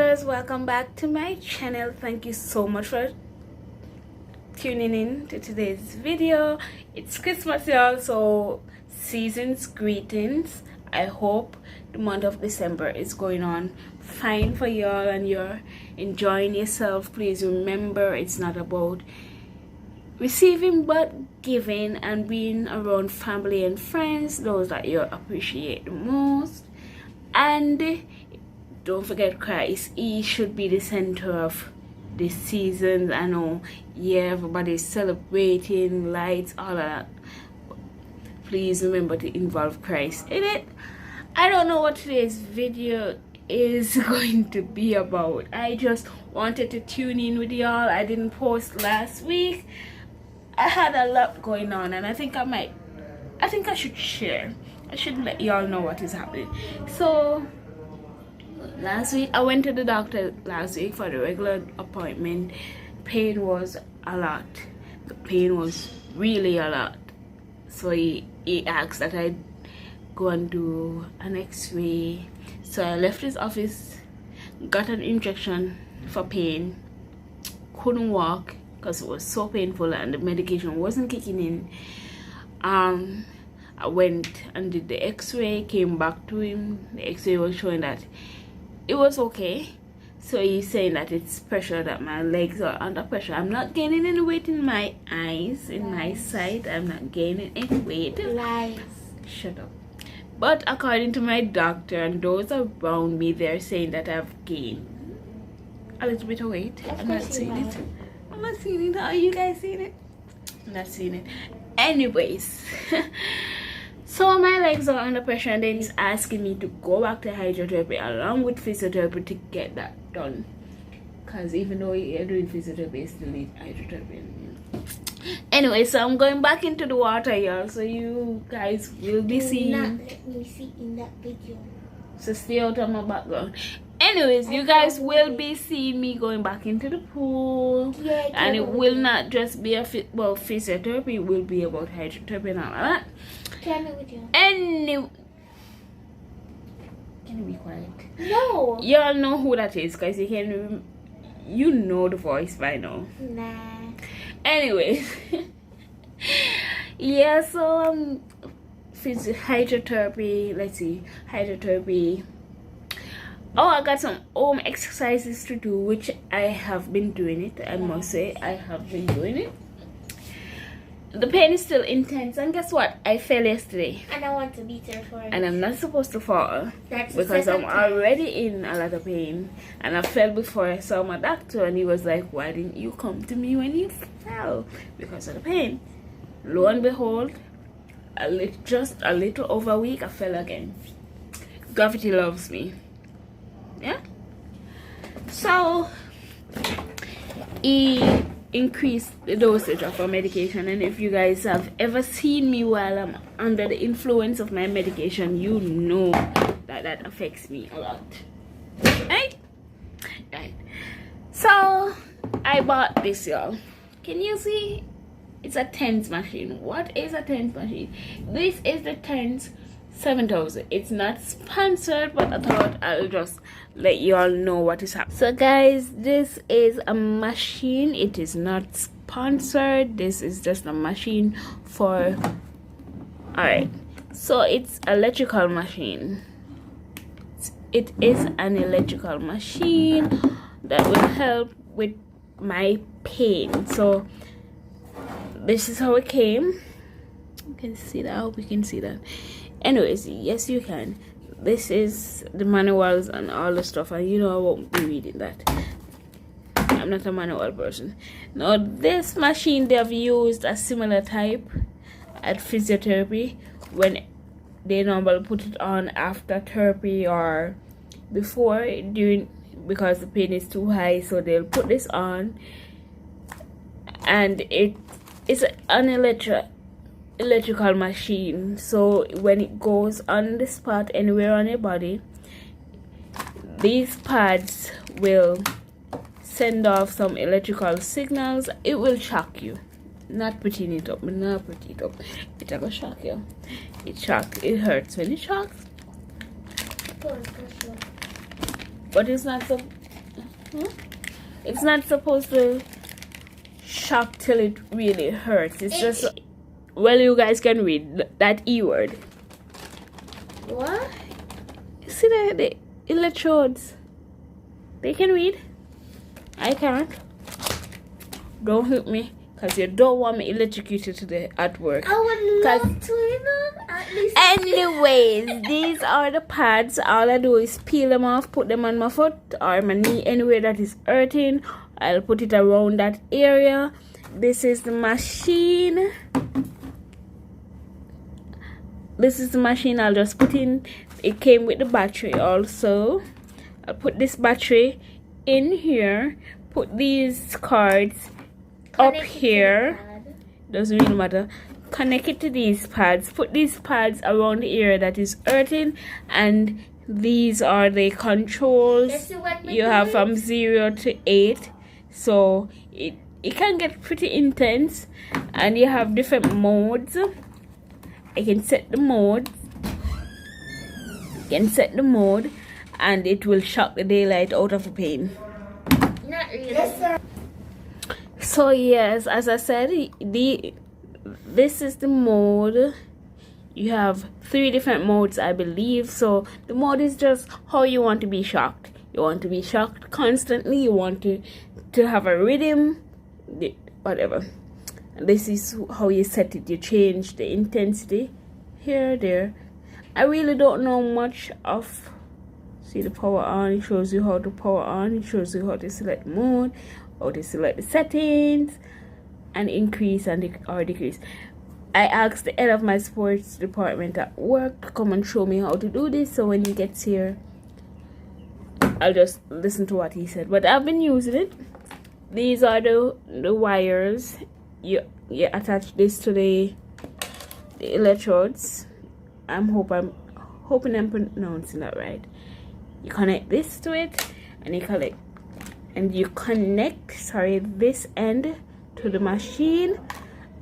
ShanDizzlers, welcome back to my channel. Thank you so much for tuning in to today's video. It's Christmas, y'all, so season's greetings. I hope the month of December is going on fine for y'all and you're enjoying yourself. Please remember, it's not about receiving but giving, and being around family and friends, those that you appreciate the most. And don't forget, Christ, he should be the center of this season. I know, yeah, everybody's celebrating, lights, all of that. Please remember to involve Christ in it. I don't know what today's video is going to be about. I just wanted to tune in with y'all. I didn't post last week. I had a lot going on, and I think I should share. I should let y'all know what is happening. So last week I went to the doctor for the regular appointment. Pain was a lot. The pain was really a lot. So he asked that I go and do an x-ray. So I left his office, got an injection for pain, couldn't walk because it was so painful and the medication wasn't kicking in. I went and did the x-ray, came back to him. The x-ray was showing that it was okay. So he's saying that it's pressure, that my legs are under pressure. I'm not gaining any weight in my eyes, in my sight. I'm not gaining any weight. Lies. Shut up. But according to my doctor and those around me, they're saying that I've gained a little bit of weight. I'm not seeing it. I'm not seeing it. Are you guys seeing it? I'm not seeing it. Anyways. So my legs are under pressure, and then he's asking me to go back to hydrotherapy along with physiotherapy to get that done. Because even though you're doing physiotherapy, you still need hydrotherapy. Anyway, so I'm going back into the water, y'all. So you guys will be seeing. Not let me see in that video. So stay out of my background. Anyways, you guys will be seeing me going back into the pool. Yeah, and it will not just be physiotherapy. It will be about hydrotherapy and all of that. Can I with you? Can you be quiet? No. Y'all know who that is, guys. You know the voice by now. Nah. Anyways. Yeah, so hydrotherapy. Let's see. Hydrotherapy. Oh, I got some home exercises to do, which I have been doing it. I must say, I have been doing it. The pain is still intense, and guess what? I fell yesterday. And I want to beat her for it. And I'm not supposed to fall. That's because I'm already in a lot of pain. And I fell before I saw my doctor, and he was like, why didn't you come to me when you fell? Because of the pain. Lo and behold, just a little over a week, I fell again. Gravity loves me. Yeah? So, he increase the dosage of our medication, and if you guys have ever seen me while I'm under the influence of my medication, you know that affects me a lot. Right? So I bought this, y'all. Can you see? It's a TENS machine. What is a TENS machine? This is the TENS 7000. It's not sponsored, but I thought I'll just let you all know what is happening. So guys, this is a machine. It is not sponsored. This is just a machine for alright. So it's electrical machine. It is an electrical machine that will help with my pain. So this is how it came. You can see that. I hope you can see that. Anyways, yes, you can. This is the manuals and all the stuff, and you know I won't be reading that. I'm not a manual person. Now, this machine, they have used a similar type at physiotherapy when they normally put it on after therapy or before, during, because the pain is too high. So they'll put this on, and it is an electrical machine. So when it goes on the spot anywhere on your body, these pads will send off some electrical signals. It will shock you. Not putting it up, not put it up. It will shock you. It hurts when it shocks. But it's not so It's not supposed to shock till it really hurts. It's just, well, you guys can read that E word. What? See the electrodes? They can read. I can't. Don't hit me, because you don't want me electrocuted today at work. I would love to, at least. Anyways, these are the pads. All I do is peel them off, put them on my foot or my knee, anywhere that is hurting. I'll put it around that area. This is the machine. This is the machine I'll just put in. It came with the battery also. I'll put this battery in here. Put these cards up here. Doesn't really matter. Connect it to these pads. Put these pads around the area that is hurting, and these are the controls. You have from 0 to 8, so it can get pretty intense, and you have different modes. I can set the mode. You can set the mode, and it will shock the daylight out of the pain. Not really. Yes, sir. So yes, as I said, this is the mode. You have 3 different modes, I believe. So the mode is just how you want to be shocked. You want to be shocked constantly. You want to have a rhythm, whatever. And this is how you set it. You change the intensity here, there. I really don't know much of. See the power on. It shows you how to power on. It shows you how to select mode, how to select the settings, and increase or decrease. I asked the head of my sports department at work to come and show me how to do this, so when he gets here I'll just listen to what he said. But I've been using it. These are the wires. You attach this to the electrodes. I'm hoping I'm pronouncing that right. You connect this to it, and you connect this end to the machine,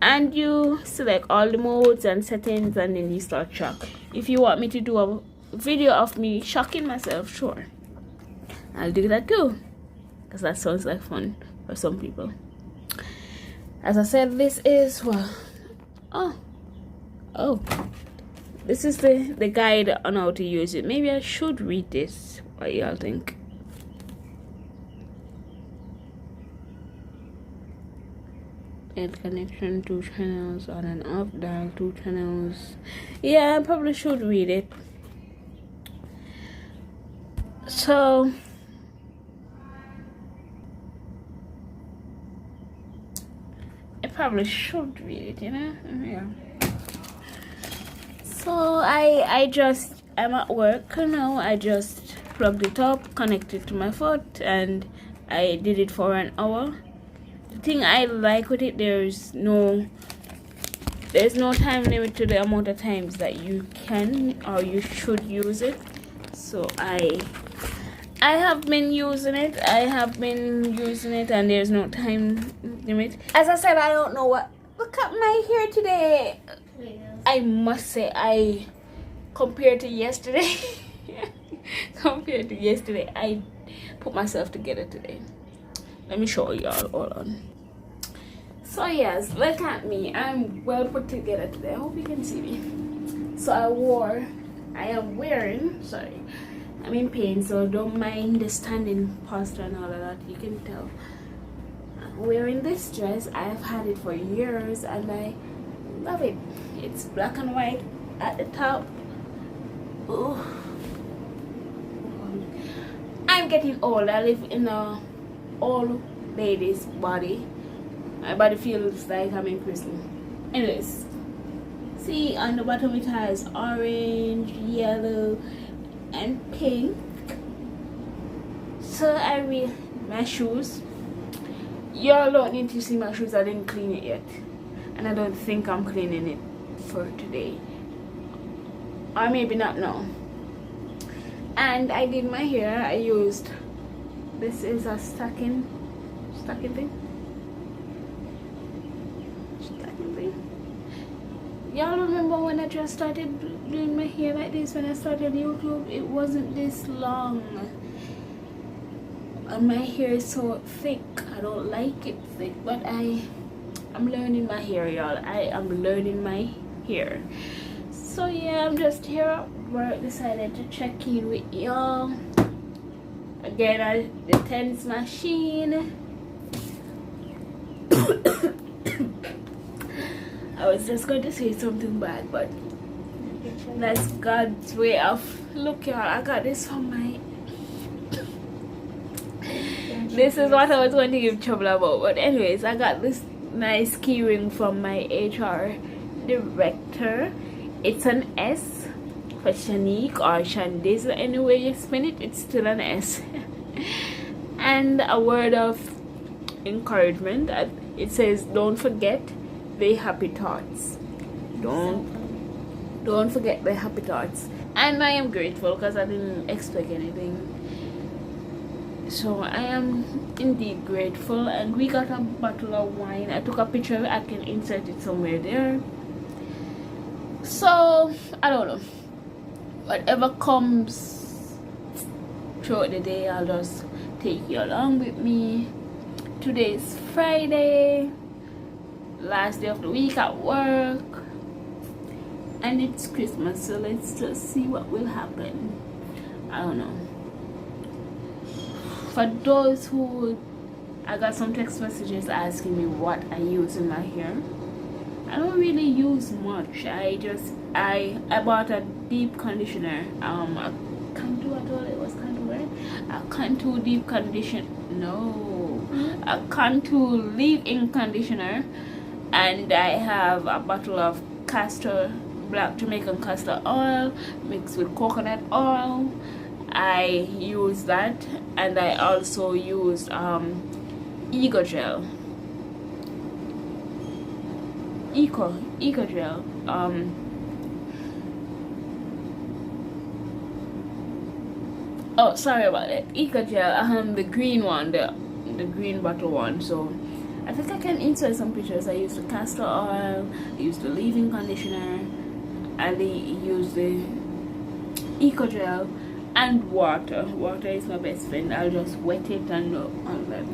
and you select all the modes and settings, and then you start shock. If you want me to do a video of me shocking myself, sure, I'll do that too, because that sounds like fun for some people. As I said, this is this is the guide on how to use it. Maybe I should read this. What y'all think? Add connection, 2 channels, on and off, dial 2 channels. Yeah, I probably should read it. So I probably should read it, yeah. So I'm at work now. I just plugged it up, connected to my foot, and I did it for an hour. The thing I like with it, there's no time limit to the amount of times that you can or you should use it. So I have been using it. And there's no time limit. As I said, I don't know what. Look at my hair today. I must say, compared to yesterday, I put myself together today. Let me show y'all. Hold on. So yes, look at me. I'm well put together today. I hope you can see me. So I'm in pain, so don't mind the standing posture and all of that. You can tell. I'm wearing this dress. I've had it for years, and I love it. It's black and white at the top. Ooh. I'm getting old. I live in a old lady's body. My body feels like I'm in prison. Anyways, see, on the bottom it has orange, yellow, and pink. So my shoes. Y'all don't need to see my shoes. I didn't clean it yet, and I don't think I'm cleaning it for today, or maybe not now. And I did my hair. I used, this is a stacking thing. Y'all remember when I just started doing my hair like this? When I started YouTube, it wasn't this long. and my hair is so thick. I don't like it thick, but I'm learning my hair, y'all. I am learning my hair. So yeah, I'm just here at work. Decided to check in with y'all again. The TENS machine. I was just going to say something bad, but that's God's way of look, y'all. I got this from my. This is what I was going to give trouble about, but anyways, I got this nice keyring from my HR director. It's an S for Shanique or ShanDizzle. Anyway you spin it, it's still an S. And a word of encouragement. It says, don't forget the happy thoughts. Don't forget the happy thoughts. And I am grateful because I didn't expect anything. So I am indeed grateful. And we got a bottle of wine. I took a picture of it. I can insert it somewhere there. So I don't know. Whatever comes throughout the day, I'll just take you along with me. Today is Friday, last day of the week at work, and it's Christmas, so let's just see what will happen. I don't know. For those who, I got some text messages asking me what I use in my hair. I don't really use much. I bought a deep conditioner. A Cantu, I thought it was Cantu, right? A Cantu deep condition. No, a Cantu leave-in conditioner, and I have a bottle of black Jamaican castor oil mixed with coconut oil. I use that, and I also used Eco Gel. Oh, sorry about it. Eco Gel, the green one, the green bottle one. So I think I can insert some pictures. I used the castor oil, I used the leave-in conditioner, and I used the Eco Gel and water. Water is my best friend. I'll just wet it and all that.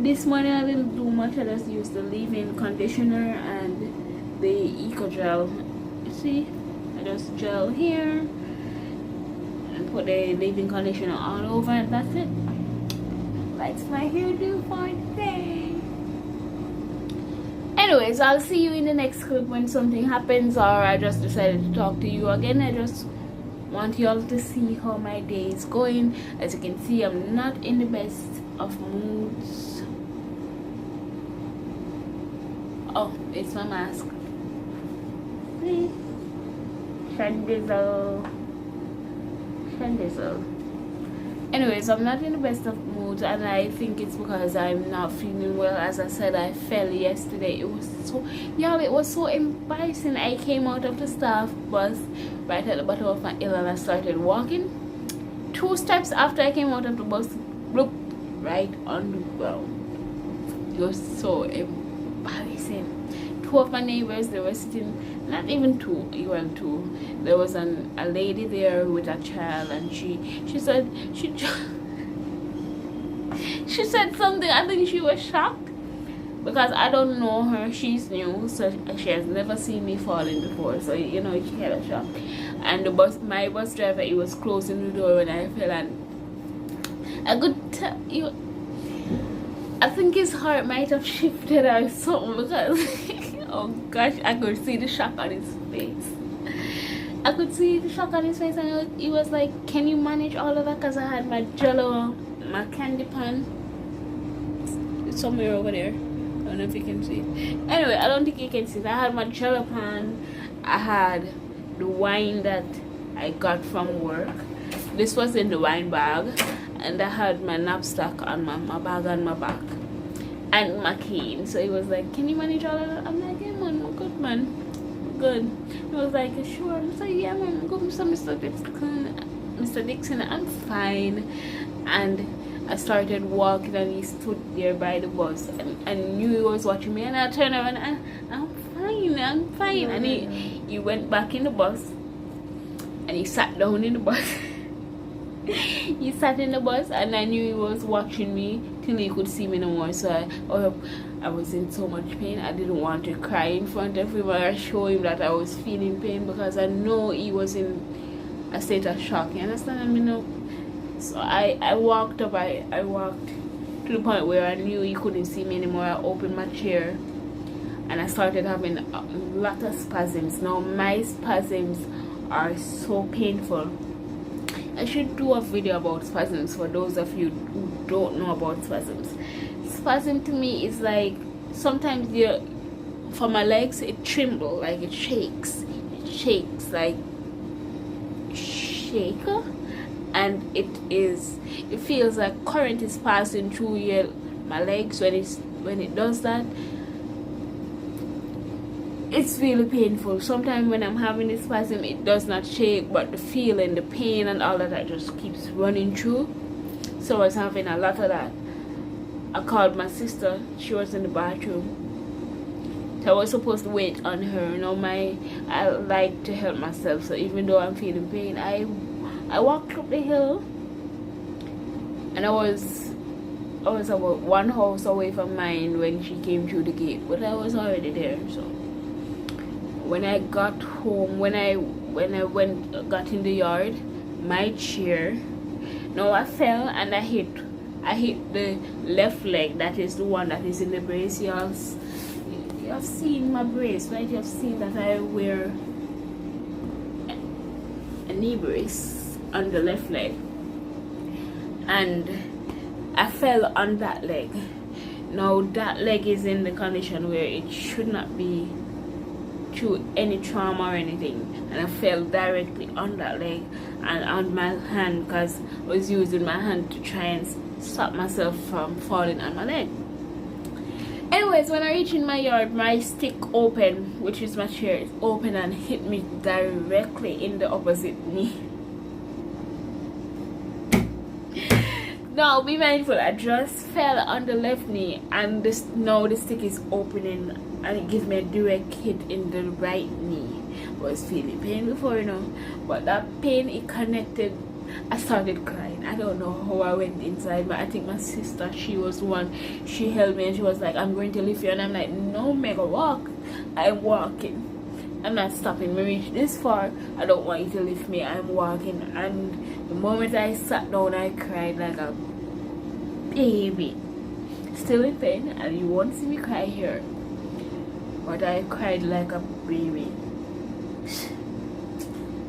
This morning I didn't do much. I just used the leave-in conditioner and the Eco Gel. You see, I just gel here and put the leave-in conditioner all over, and that's it. That's my hairdo for today. Anyways, I'll see you in the next clip when something happens, or I just decided to talk to you again. I just want you all to see how my day is going. As you can see, I'm not in the best of moods. Oh, it's my mask. See? ShanDizzle. Anyways, I'm not in the best of moods, and I think it's because I'm not feeling well. As I said, I fell yesterday. It was so embarrassing. I came out of the staff bus right at the bottom of my hill, and I started walking. 2 steps after I came out of the bus, bloop, right on the ground. It was so embarrassing. 2 of my neighbors, they were sitting, not even 2, even 2. There was a lady there with a child, and she said she said something. I think she was shocked because I don't know her. She's new, so she has never seen me falling before. So you know, she had a shock. And my bus driver, he was closing the door when I fell, and I could tell you. I think his heart might have shifted or something because oh gosh, I could see the shock on his face. I could see the shock on his face, and he was like, "Can you manage all of that?" Because I had my Jello, my candy pan. It's somewhere over there. I don't know if you can see it. Anyway, I don't think you can see it. I had my Jello pan. I had the wine that I got from work. This was in the wine bag, and I had my knapsack on my bag on my back, and my cane. So he was like, "Can you manage all of that?" I'm like, "Yeah, man, I'm good, man. I'm good." He was like, "Sure." I'm like, "Yeah, man, I'm good, Mr. Dixon, I'm fine." And I started walking, and he stood there by the bus, and I knew he was watching me, and I turned around, and I'm fine. And he went back in the bus, and he sat down in the bus. He sat in the bus and I knew he was watching me till he could see me no more. So I was in so much pain. I didn't want to cry in front of him or show him that I was feeling pain because I know he was in a state of shock. You understand? I mean, no. So I walked up. I walked to the point where I knew he couldn't see me anymore. I opened my chair and I started having a lot of spasms. Now my spasms are so painful. I should do a video about spasms for those of you who don't know about spasms. Spasm to me is like sometimes for my legs it trembles, like it shakes like shaker, and it feels like current is passing through my legs. When it does that, it's really painful. Sometimes when I'm having this spasm, it does not shake, but the feeling, the pain and all of that just keeps running through. So I was having a lot of that. I called my sister. She was in the bathroom. So I was supposed to wait on her. You know, I like to help myself. So even though I'm feeling pain, I walked up the hill, and I was about one house away from mine when she came through the gate, but I was already there. So when I got home, when I got in the yard, my chair, no, I fell and I hit the left leg. That is the one that is in the brace. You have seen my brace, right? You have seen that I wear a knee brace on the left leg, and I fell on that leg. Now that leg is in the condition where it should not be through any trauma or anything, and I fell directly on that leg and on my hand because I was using my hand to try and stop myself from falling on my leg. Anyways, when I reached in my yard, my stick open, which is my chair, is open and hit me directly in the opposite knee. Now be mindful, I just fell on the left knee, and now the stick is opening and it gives me a direct hit in the right knee. I was feeling pain before, you know, but that pain, it connected. I started crying. I don't know how I went inside, but I think my sister, she was the one, she held me and she was like, I'm going to lift you, and I'm like, no, mega walk. I'm walking. I'm not stopping. We reach this far, I don't want you to lift me. I'm walking. And the moment I sat down, I cried like a baby. Still in pain, and you won't see me cry here, but I cried like a baby.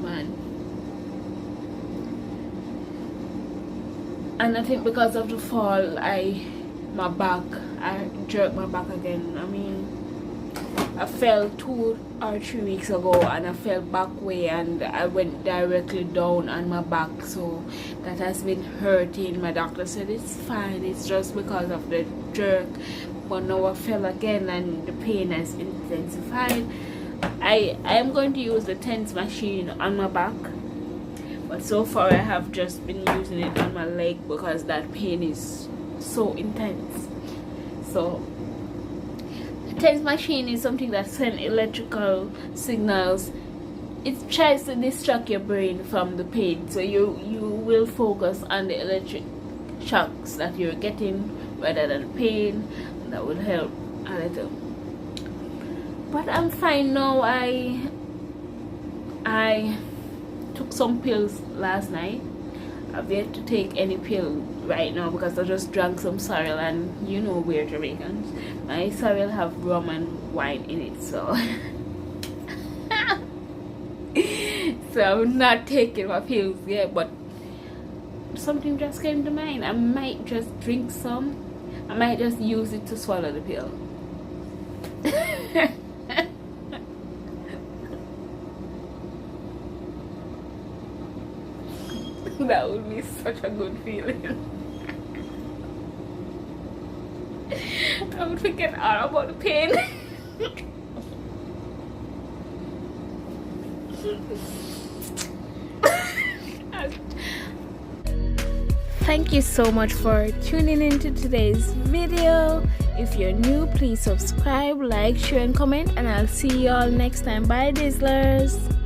Man. And I think because of the fall, I jerked my back again. I mean, I fell 2 or 3 weeks ago and I fell back way and I went directly down on my back, so that has been hurting. My doctor said it's fine, it's just because of the jerk, but now I fell again and the pain has intensified. I am going to use the TENS machine on my back, but so far I have just been using it on my leg because that pain is so intense. So the TENS machine is something that sends electrical signals. It tries to distract your brain from the pain, so you will focus on the electric shocks that you're getting rather than pain, and that will help a little. But I'm fine now. I took some pills last night. I've yet to take any pill right now because I just drank some cereal, and you know we're Jamaicans. My cereal have rum and wine in it, so so I'm not taking my pills yet, but something just came to mind. I might just drink some. I might just use it to swallow the pill. That would be such a good feeling. I would forget all about the pain. Thank you so much for tuning into today's video. If you're new, please subscribe, like, share and comment, and I'll see you all next time. Bye, Dizzlers.